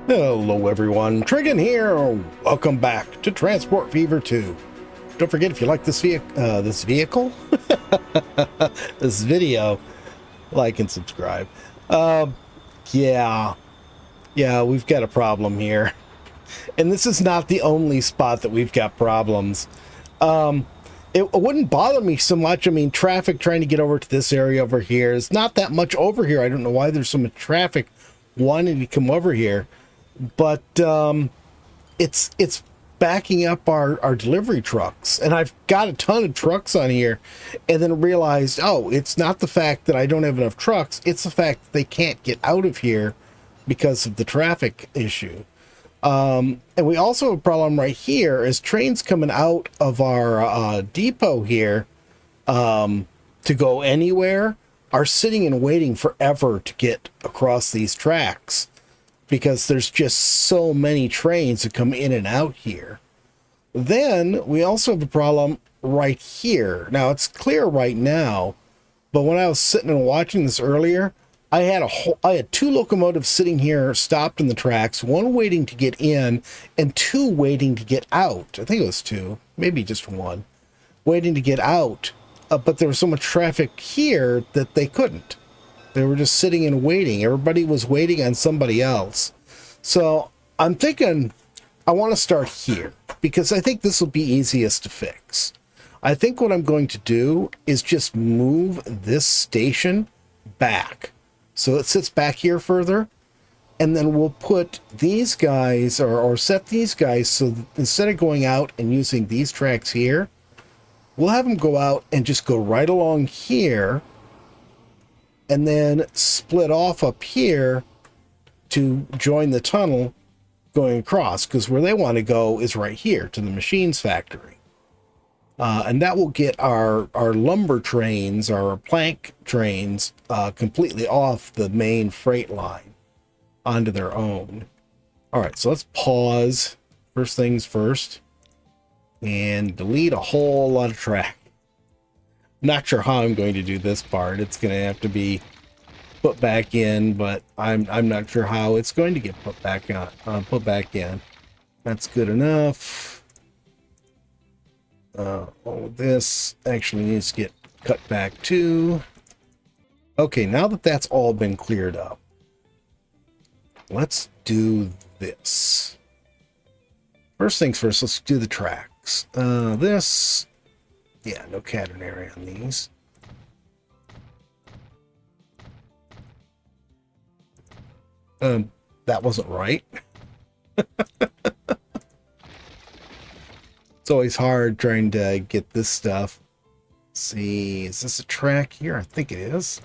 Hello everyone, Trigan here. Welcome back to Transport Fever 2. Don't forget, if you like this vehicle, this video, like and subscribe. Yeah, we've got a problem here. And this is not the only spot that we've got problems. It wouldn't bother me so much. I mean, traffic trying to get over to this area over here. It's not that much over here. I don't know why there's so much traffic wanting to come over here. But it's backing up our delivery trucks, and I've got a ton of trucks on here, and then realized, oh, it's not the fact that I don't have enough trucks, it's the fact that they can't get out of here because of the traffic issue. And we also have a problem right here as trains coming out of our depot here to go anywhere are sitting and waiting forever to get across these tracks, because there's just so many trains that come in and out here. Then we also have a problem right here. Now it's clear right now, but when I was sitting and watching this earlier, I had two locomotives sitting here stopped in the tracks, one waiting to get in and two waiting to get out. I think it was two, maybe just one, waiting to get out. But there was so much traffic here that they couldn't. They were just sitting and waiting. Everybody was waiting on somebody else. So I'm thinking I want to start here because I think this will be easiest to fix. I think what I'm going to do is just move this station back so it sits back here further. And then we'll put these guys or set these guys so that instead of going out and using these tracks here, we'll have them go out and just go right along here and then split off up here to join the tunnel going across, because where they want to go is right here to the machines factory. And that will get our lumber trains, our plank trains, completely off the main freight line onto their own. All right, so let's pause. First things first. And delete a whole lot of track. Not sure how I'm going to do this part. It's going to have to be put back in, but I'm not sure how it's going to get put back on. Put back in. That's good enough. All this actually needs to get cut back too. Okay, now that that's all been cleared up, let's do this. First things first, let's do the tracks. This. Yeah, no catenary on these. That wasn't right. It's always hard trying to get this stuff. Let's see, is this a track here? I think it is.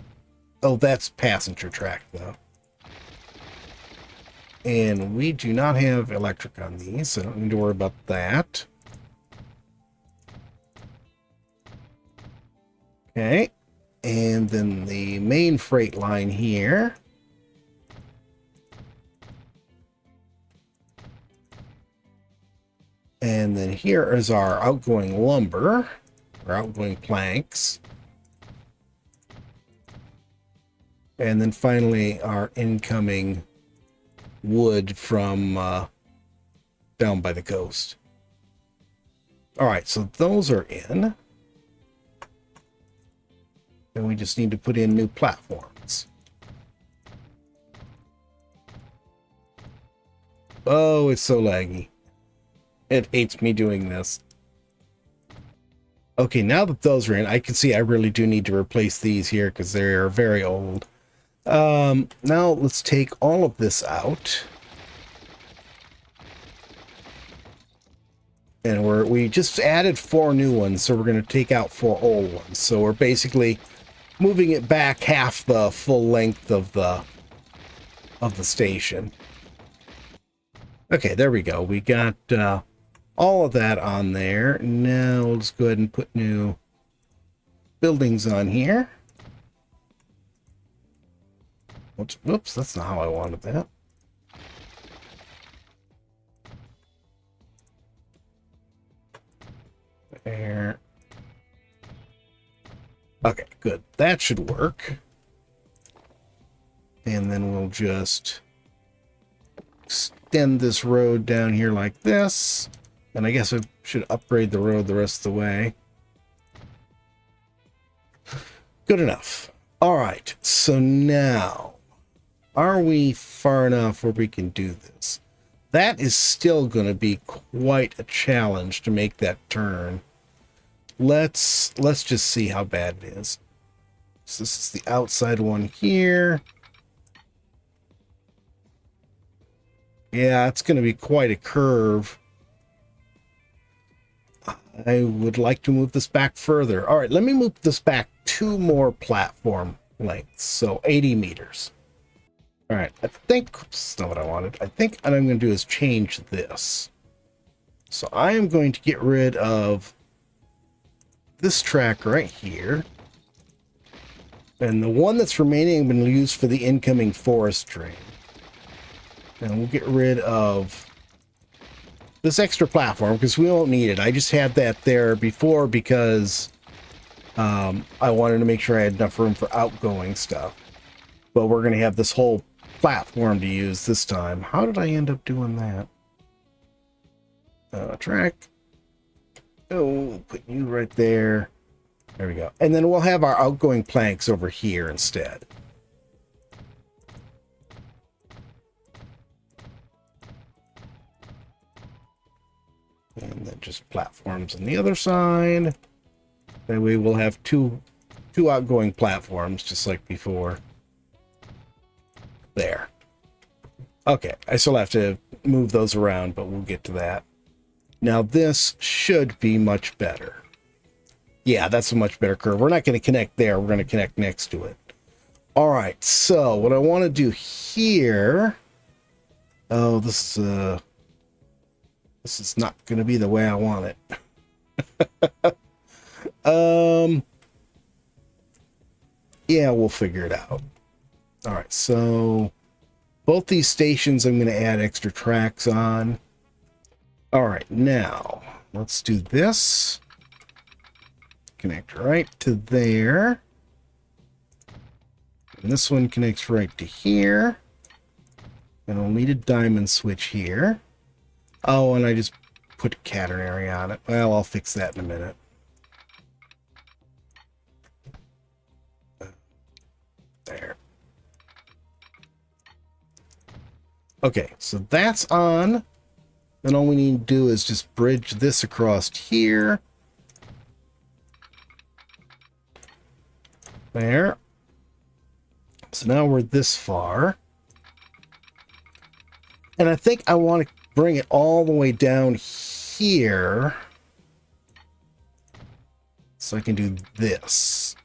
Oh, that's passenger track though. And we do not have electric on these, so I don't need to worry about that. Okay, and then the main freight line here. And then here is our outgoing lumber, or outgoing planks. And then finally our incoming wood from down by the coast. All right, so those are in. And we just need to put in new platforms. Oh, it's so laggy. It hates me doing this. Okay, now that those are in, I can see I really do need to replace these here because they are very old. Now let's take all of this out. And we just added 4 new ones, so we're going to take out 4 old ones. So we're basically moving it back half the full length of the station. Okay, there we go. We got all of that on there. Now we'll just go ahead and put new buildings on here. Whoops, that's not how I wanted that. There. Okay, good. That should work. And then we'll just extend this road down here like this. And I guess I should upgrade the road the rest of the way. Good enough. All right, so now, are we far enough where we can do this? That is still going to be quite a challenge to make that turn. Let's just see how bad it is. So this is the outside one here. Yeah, it's going to be quite a curve. I would like to move this back further. All right, let me move this back 2 more platform lengths, so 80 meters. All right, I think that's not what I wanted. I think what I'm going to do is change this. So I am going to get rid of this track right here. And the one that's remaining I'm going to use for the incoming forest drain. And we'll get rid of this extra platform because we won't need it. I just had that there before because I wanted to make sure I had enough room for outgoing stuff. But we're going to have this whole platform to use this time. How did I end up doing that? Track. Oh, put you right there. There we go. And then we'll have our outgoing planks over here instead. And then just platforms on the other side. That way we'll have two outgoing platforms just like before. There. Okay, I still have to move those around, but we'll get to that. Now this should be much better. Yeah, that's a much better curve. We're not going to connect there. We're going to connect next to it. All right, so what I want to do here... Oh, this is not going to be the way I want it. Yeah, we'll figure it out. All right, so both these stations I'm going to add extra tracks on. All right, now let's do this. Connect right to there. And this one connects right to here. And I'll need a diamond switch here. Oh, and I just put a catenary on it. Well, I'll fix that in a minute. There. Okay, so that's on. Then all we need to do is just bridge this across here. There. So now we're this far. And I think I want to bring it all the way down here. So I can do this.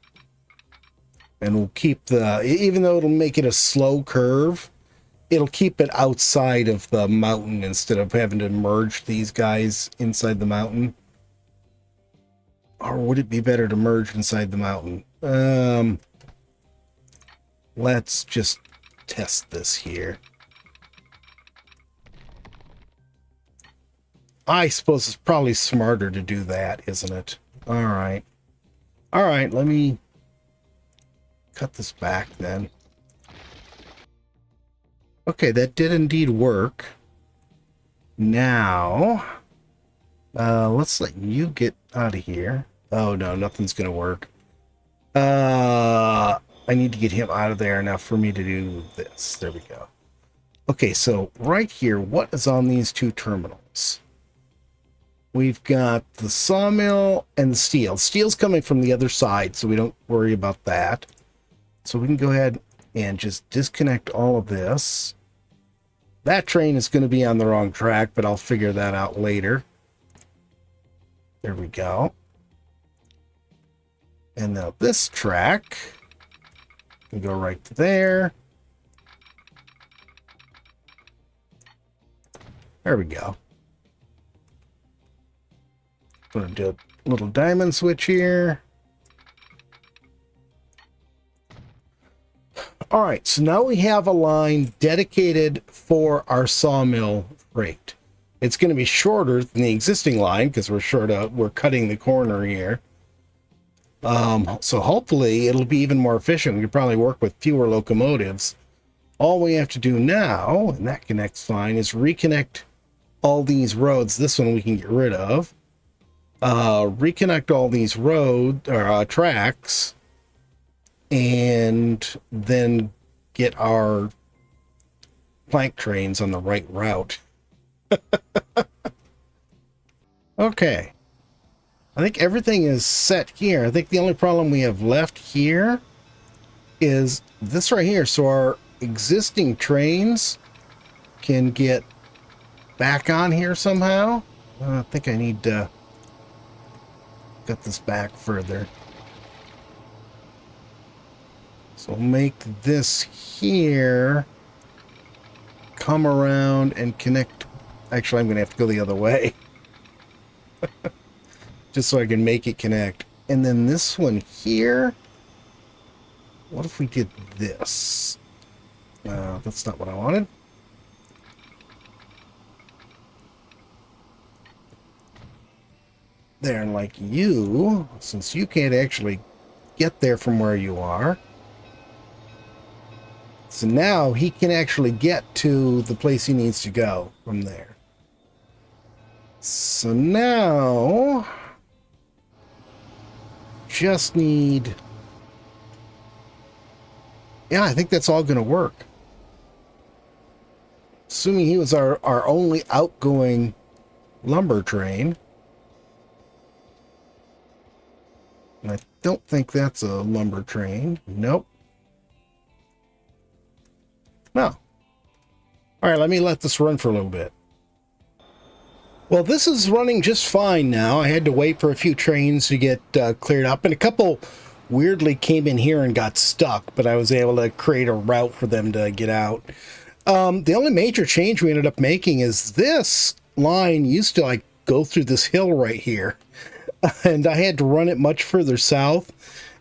And we'll keep the, even though it'll make it a slow curve, it'll keep it outside of the mountain instead of having to merge these guys inside the mountain. Or would it be better to merge inside the mountain? Let's just test this here. I suppose it's probably smarter to do that, isn't it? All right. All right, let me cut this back then. Okay, that did indeed work. Now, let's let you get out of here. Oh, no, nothing's going to work. I need to get him out of there now for me to do this. There we go. Okay, so right here, what is on these two terminals? We've got the sawmill and the steel. Steel's coming from the other side, so we don't worry about that. So we can go ahead and just disconnect all of this. That train is going to be on the wrong track, but I'll figure that out later. There we go. And now this track can go right to there. There we go. I'm going to do a little diamond switch here. All right, so now we have a line dedicated for our sawmill freight. It's going to be shorter than the existing line because we're cutting the corner here. So hopefully it'll be even more efficient. We could probably work with fewer locomotives. All we have to do now, and that connects fine, is reconnect all these roads. This one we can get rid of. Reconnect all these tracks, and then get our plank trains on the right route. Okay. I think everything is set here. I think the only problem we have left here is this right here. So our existing trains can get back on here somehow. I think I need to get this back further. So we'll make this here come around and connect. Actually, I'm going to have to go the other way. Just so I can make it connect. And then this one here. What if we did this? That's not what I wanted. There, and like you, since you can't actually get there from where you are. So now he can actually get to the place he needs to go from there. So now, just need... Yeah, I think that's all going to work. Assuming he was our only outgoing lumber train. And I don't think that's a lumber train. Nope. No. All right, let me let this run for a little bit. Well, this is running just fine now. I had to wait for a few trains to get cleared up, and a couple weirdly came in here and got stuck, but I was able to create a route for them to get out. The only major change we ended up making is this line used to like go through this hill right here, and I had to run it much further south,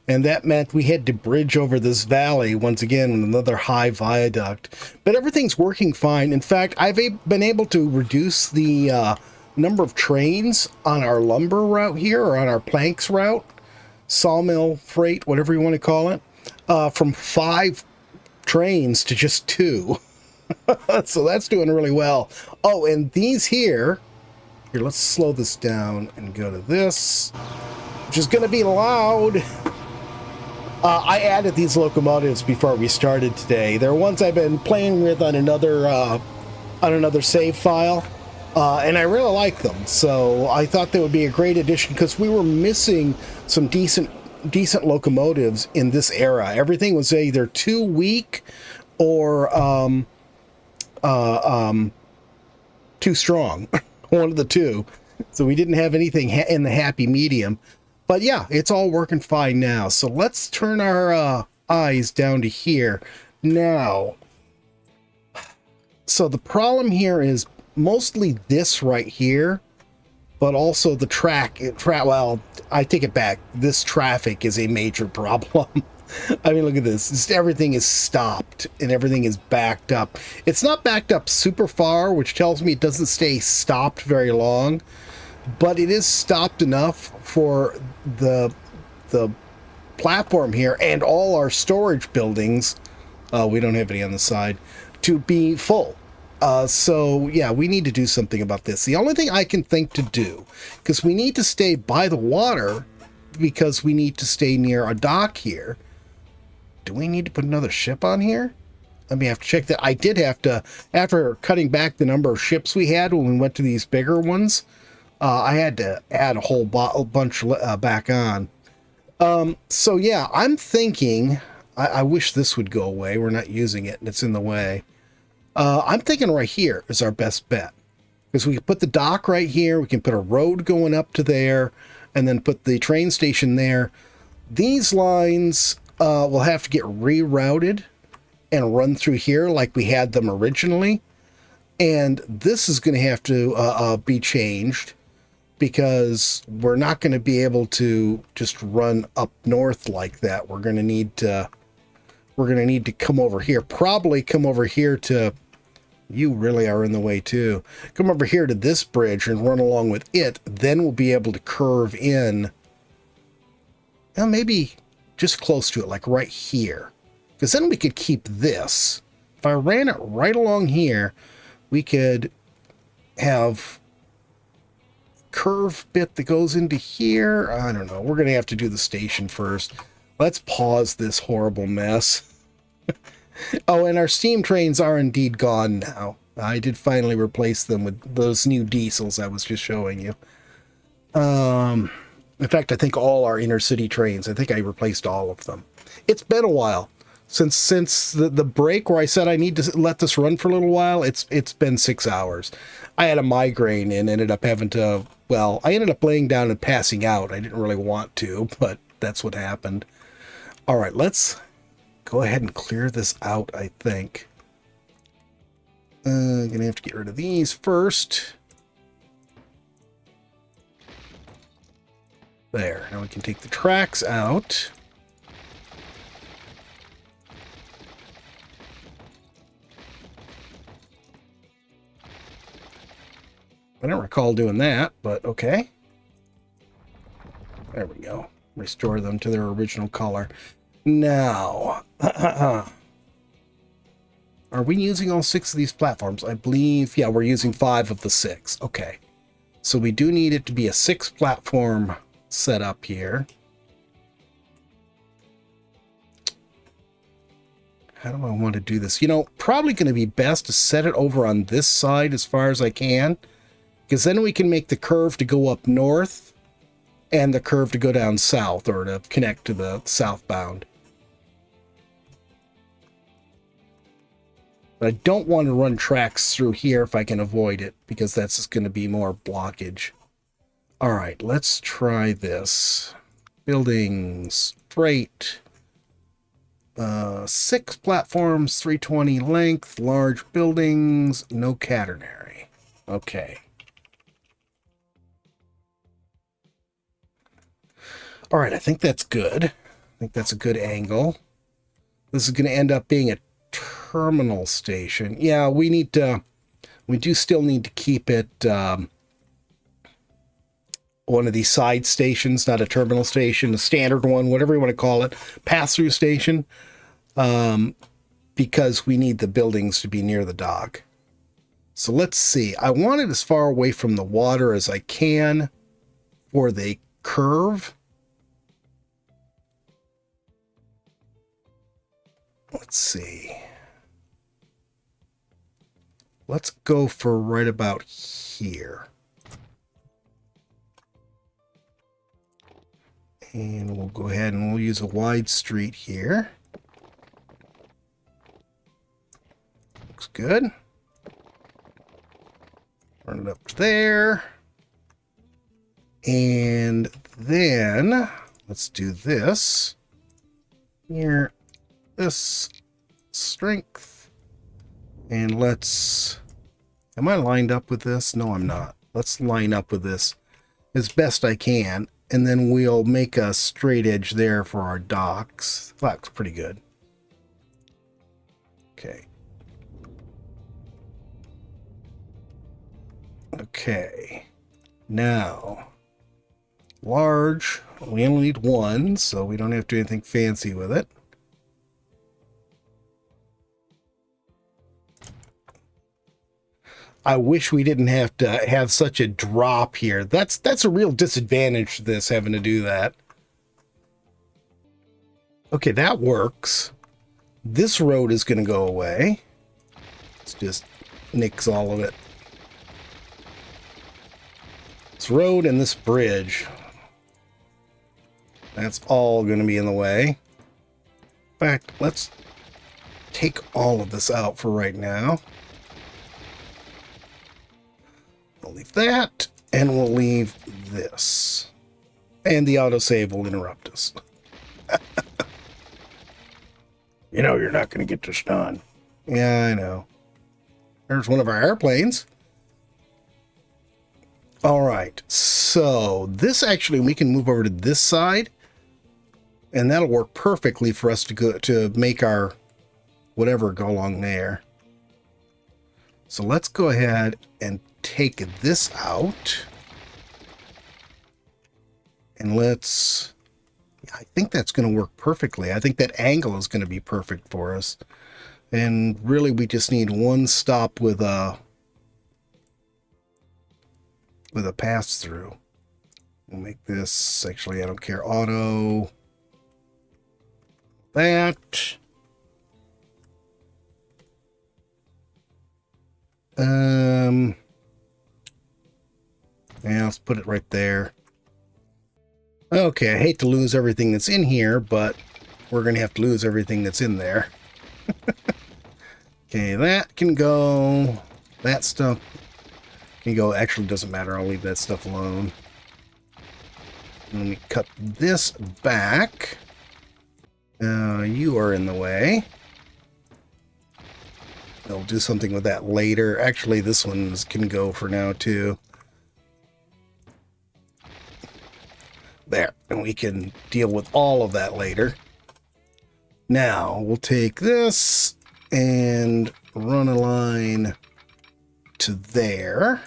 and that meant we had to bridge over this valley once again with another high viaduct. But everything's working fine. In fact, I've been able to reduce the number of trains on our lumber route here, or on our planks route, sawmill freight, whatever you want to call it, from 5 trains to just 2. So that's doing really well. Oh, and these here, let's slow this down and go to this, which is going to be loud. I added these locomotives before we started today. They're ones I've been playing with on another save file, and I really like them. So I thought they would be a great addition because we were missing some decent locomotives in this era. Everything was either too weak or too strong. One of the two. So we didn't have anything in the happy medium. But yeah, it's all working fine now. So let's turn our eyes down to here. Now, so the problem here is mostly this right here, but also the track. Well, I take it back. This traffic is a major problem. I mean, look at this. Everything is stopped and everything is backed up. It's not backed up super far, which tells me it doesn't stay stopped very long, but it is stopped enough for the platform here and all our storage buildings. We don't have any on the side to be full. So yeah, we need to do something about this. The only thing I can think to do, because we need to stay by the water, because we need to stay near a dock here. Do we need to put another ship on here? Let me have to check that. I did have to, after cutting back the number of ships we had when we went to these bigger ones, I had to add a whole bunch back on. So yeah, I'm thinking, I wish this would go away. We're not using it and it's in the way. I'm thinking right here is our best bet, because we can put the dock right here. We can put a road going up to there and then put the train station there. These lines will have to get rerouted and run through here like we had them originally. And this is going to have to be changed, because we're not going to be able to just run up north like that. We're going to need to come over here, probably come over here to, you really are in the way too, come over here to this bridge and run along with it. Then we'll be able to curve in, well, maybe just close to it, like right here, because then we could keep this if I ran it right along here, we could have curve bit that goes into here. I don't know. We're going to have to do the station first. Let's pause this horrible mess. Oh, and our steam trains are indeed gone now. I did finally replace them with those new diesels I was just showing you. In fact, I think all our intercity trains, I think I replaced all of them. It's been a while. Since the break where I said I need to let this run for a little while, it's been 6 hours. I had a migraine and ended up having to, well, I ended up laying down and passing out. I didn't really want to, but that's what happened. All right, let's go ahead and clear this out, I think. Gonna have to get rid of these first. There, now we can take the tracks out. I don't recall doing that, but okay. There we go. Restore them to their original color. Now, are we using all 6 of these platforms? I believe, yeah, we're using 5 of the 6. Okay. So we do need it to be a 6 platform setup here. How do I want to do this? You know, probably going to be best to set it over on this side as far as I can, because then we can make the curve to go up north and the curve to go down south, or to connect to the southbound. But I don't want to run tracks through here if I can avoid it, because that's just going to be more blockage. All right, let's try this. Buildings, freight, 6 platforms, 320 length, large buildings, no catenary. Okay. All right, I think that's good. I think that's a good angle. This is going to end up being a terminal station. Yeah, we do still need to keep it one of these side stations, not a terminal station, a standard one, whatever you want to call it, pass-through station, because we need the buildings to be near the dock. So let's see. I want it as far away from the water as I can for the curve. Let's see. Let's go for right about here. And we'll go ahead and we'll use a wide street here. Looks good. Run it up there. And then let's do this. Here, this strength. And let's, am I lined up with this? No, I'm not. Let's line up with this as best I can. And then we'll make a straight edge there for our docks. That looks pretty good. Okay. Okay. Now, large. We only need 1, so we don't have to do anything fancy with it. I wish we didn't have to have such a drop here. That's a real disadvantage to this, having to do that. Okay, that works. This road is going to go away. Let's just nix all of it. This road and this bridge. That's all going to be in the way. In fact, let's take all of this out for right now. We'll leave that, and we'll leave this. And the autosave will interrupt us. You know you're not going to get this done. Yeah, I know. There's one of our airplanes. All right, so this actually, we can move over to this side, and that'll work perfectly for us to go to make our whatever go along there. So let's go ahead and take this out. And let's, yeah, I think that's going to work perfectly. I think that angle is going to be perfect for us. And really, we just need one stop with a pass-through. We'll make this, actually, I don't care, auto. That. Yeah, let's put it right there. Okay, I hate to lose everything that's in here, but we're going to have to lose everything that's in there. Okay, that can go. That stuff can go. Actually, doesn't matter. I'll leave that stuff alone. Let me cut this back. You are in the way. I'll do something with that later. Actually, this one can go for now, too. There. And we can deal with all of that later. Now, we'll take this and run a line to there.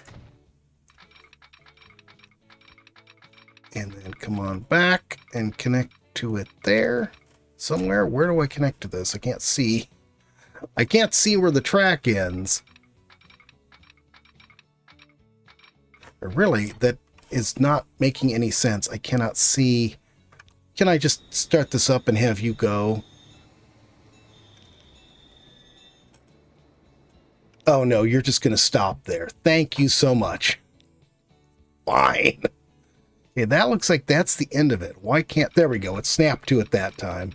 And then come on back and connect to it there. Somewhere. Where do I connect to this? I can't see. I can't see where the track ends. Really, that is not making any sense. I cannot see. Can I just start this up and have you go? Oh no, you're just going to stop there. Thank you so much. Fine. Okay, that looks like that's the end of it. Why can't... There we go. It snapped to it that time.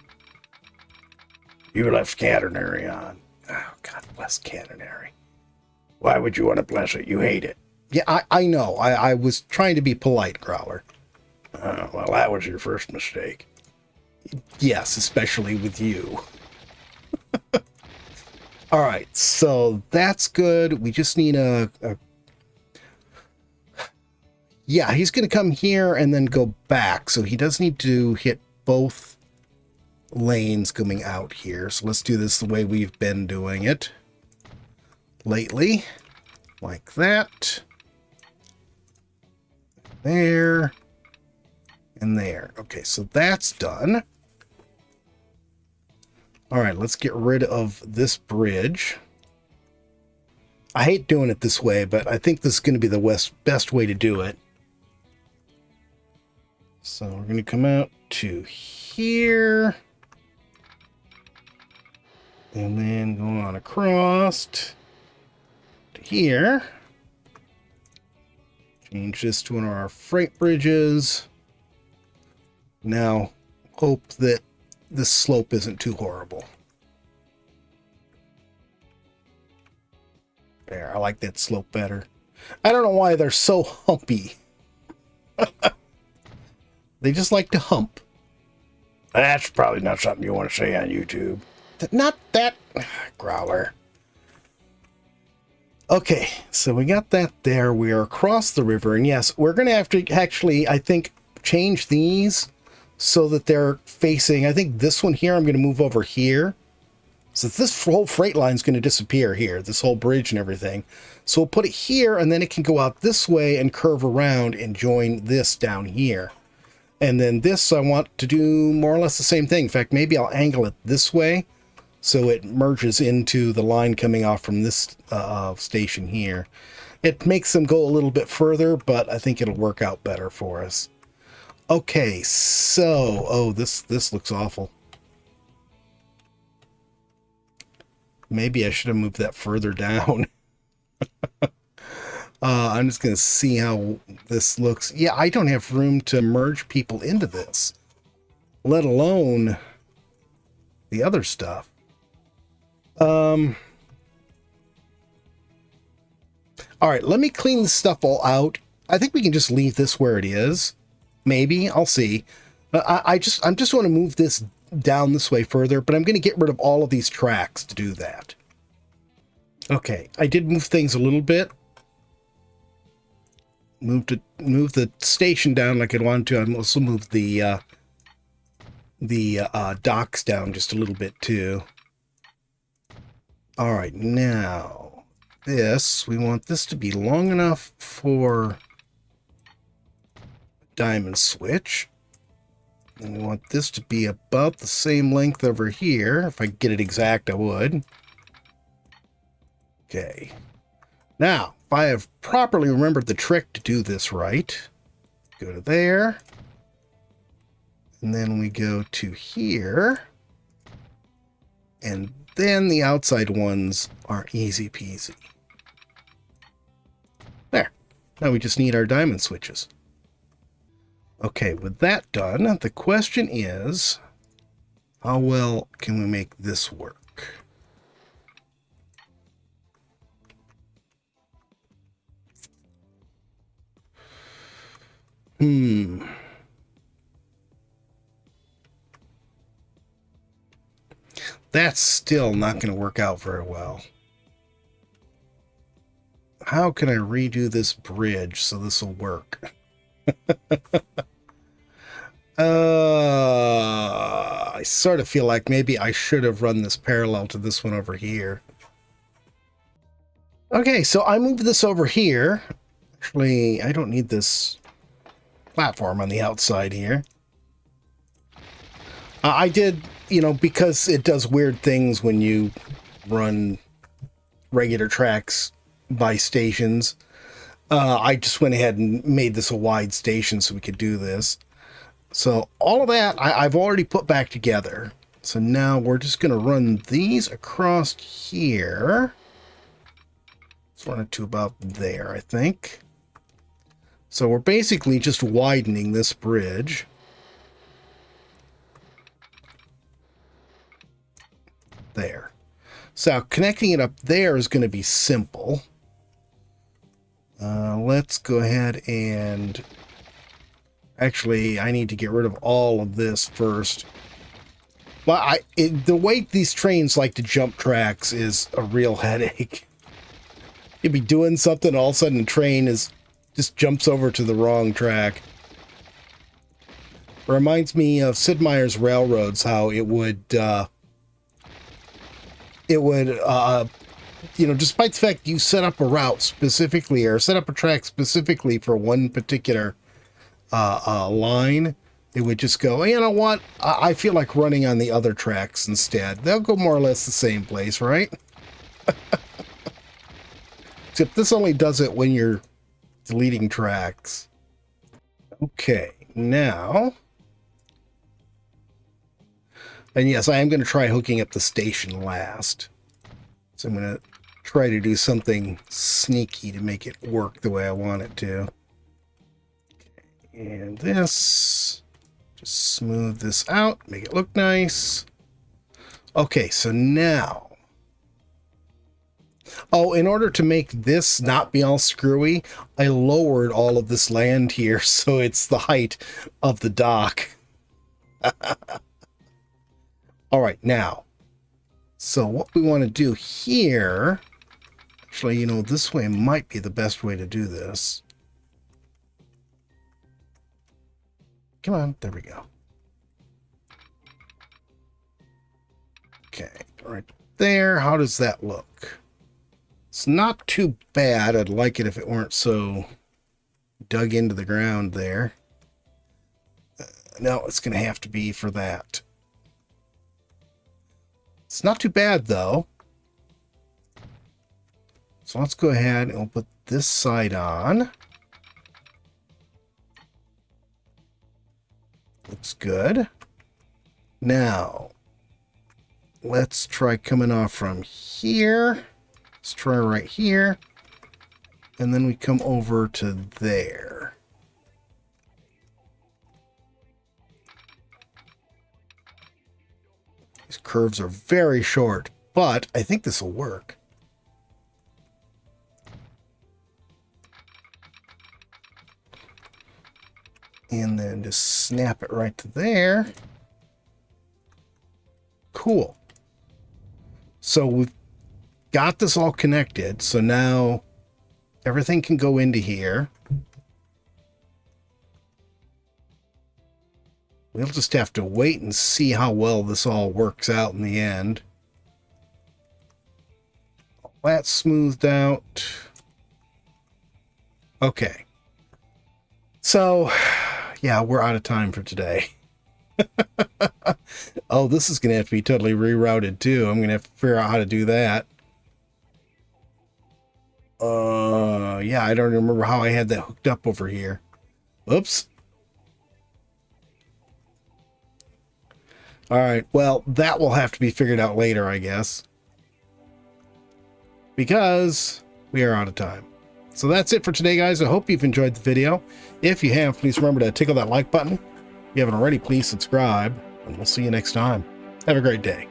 You left Catenary on. Oh, God bless Catenary. Why would you want to bless it? You hate it. Yeah, I know. I was trying to be polite, Growler. Well, that was your first mistake. Yes, especially with you. All right, so that's good. We just need a... Yeah, he's going to come here and then go back. So he does need to hit both lanes coming out here. So let's do this the way we've been doing it lately. Like that. There. And there. Okay, so that's done. All right, let's get rid of this bridge. I hate doing it this way, but I think this is going to be the best way to do it. So we're going to come out to here. And then go on across to here. Change this to one of our freight bridges. Now, hope that this slope isn't too horrible. There, I like that slope better. I don't know why they're so humpy. They just like to hump. That's probably not something you want to say on YouTube. Not that, Growler. Okay, so we got that there. We are across the river. And yes, we're going to have to actually, I think, change these so that they're facing, I think this one here, I'm going to move over here. So this whole freight line is going to disappear here, this whole bridge and everything. So we'll put it here, and then it can go out this way and curve around and join this down here. And then this, I want to do more or less the same thing. In fact, maybe I'll angle it this way so it merges into the line coming off from this station here. It makes them go a little bit further, but I think it'll work out better for us. Okay, so... Oh, this looks awful. Maybe I should have moved that further down. I'm just going to see how this looks. Yeah, I don't have room to merge people into this, let alone the other stuff. All right, let me clean this stuff all out. I think we can just leave this where it is. Maybe. I'll see. I'm just want to move this down this way further, but I'm going to get rid of all of these tracks to do that. Okay, I did move things a little bit. Move the station down like I wanted to. I also moved the docks down just a little bit too. All right, now this, we want this to be long enough for diamond switch. And we want this to be about the same length over here. If I get it exact, I would. Okay. Now, if I have properly remembered the trick to do this right, go to there. And then we go to here. And then the outside ones are easy peasy. There. Now we just need our diamond switches. Okay, with that done, the question is, how well can we make this work? That's still not going to work out very well. How can I redo this bridge so this will work? I sort of feel like maybe I should have run this parallel to this one over here. Okay, so I moved this over here. Actually, I don't need this platform on the outside here. I did, you know, because it does weird things when you run regular tracks by stations. I just went ahead and made this a wide station so we could do this. So all of that I've already put back together. So now we're just going to run these across here. Let's run it to about there, I think. So we're basically just widening this bridge. There. So connecting it up there is going to be simple. Let's go ahead and... Actually, I need to get rid of all of this first. Well, the way these trains like to jump tracks is a real headache. You'd be doing something, all of a sudden the train just jumps over to the wrong track. Reminds me of Sid Meier's Railroads, how it would, you know, despite the fact you set up a route specifically or set up a track specifically for one particular line, it would just go, you know what, I feel like running on the other tracks instead. They'll go more or less the same place, right? Except this only does it when you're deleting tracks. Okay, now... And yes, I am going to try hooking up the station last. So I'm going to try to do something sneaky to make it work the way I want it to. And this, just smooth this out, make it look nice. Okay, so now, oh, in order to make this not be all screwy, I lowered all of this land here so it's the height of the dock. All right, now, so what we want to do here, actually, you know, this way might be the best way to do this. Come on, there we go. Okay, right there. How does that look? It's not too bad. I'd like it if it weren't so dug into the ground there. No, it's going to have to be for that. It's not too bad, though. So let's go ahead and we'll put this side on. Looks good. Now, let's try coming off from here. Let's try right here. And then we come over to there. These curves are very short, but I think this will work. And then just snap it right to there. Cool. So we've got this all connected. So now everything can go into here. We'll just have to wait and see how well this all works out in the end. All that's smoothed out. Okay. So, yeah, we're out of time for today. Oh, this is going to have to be totally rerouted too. I'm going to have to figure out how to do that. Yeah, I don't remember how I had that hooked up over here. Oops. All right, well, that will have to be figured out later, I guess, because we are out of time. So that's it for today, guys. I hope you've enjoyed the video. If you have, please remember to tickle that like button. If you haven't already, please subscribe, and we'll see you next time. Have a great day.